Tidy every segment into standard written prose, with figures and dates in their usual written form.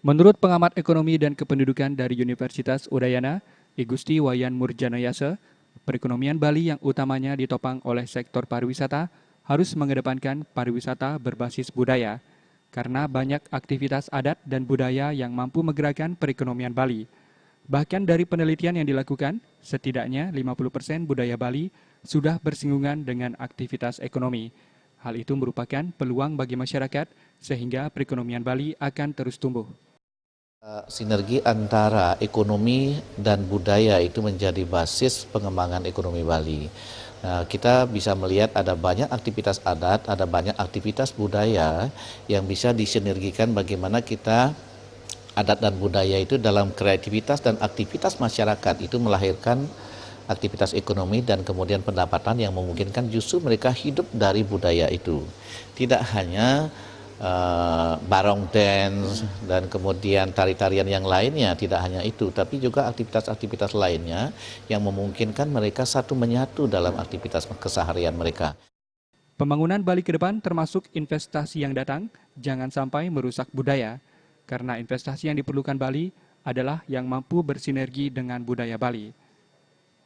Menurut pengamat ekonomi dan kependudukan dari Universitas Udayana, I Gusti Wayan Murjanayasa, perekonomian Bali yang utamanya ditopang oleh sektor pariwisata harus mengedepankan pariwisata berbasis budaya, karena banyak aktivitas adat dan budaya yang mampu menggerakkan perekonomian Bali. Bahkan dari penelitian yang dilakukan, setidaknya 50% budaya Bali sudah bersinggungan dengan aktivitas ekonomi. Hal itu merupakan peluang bagi masyarakat sehingga perekonomian Bali akan terus tumbuh. Sinergi antara ekonomi dan budaya itu menjadi basis pengembangan ekonomi Bali. Kita bisa melihat ada banyak aktivitas adat, ada banyak aktivitas budaya yang bisa disinergikan bagaimana kita adat dan budaya itu dalam kreativitas dan aktivitas masyarakat itu melahirkan aktivitas ekonomi dan kemudian pendapatan yang memungkinkan justru mereka hidup dari budaya itu. Tidak hanya barong dance dan kemudian tari-tarian yang lainnya, tidak hanya itu, tapi juga aktivitas-aktivitas lainnya yang memungkinkan mereka satu menyatu dalam aktivitas keseharian mereka. Pembangunan Bali ke depan termasuk investasi yang datang, jangan sampai merusak budaya, karena investasi yang diperlukan Bali adalah yang mampu bersinergi dengan budaya Bali.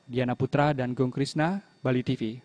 Diana Putra dan Gong Krisna, Bali TV.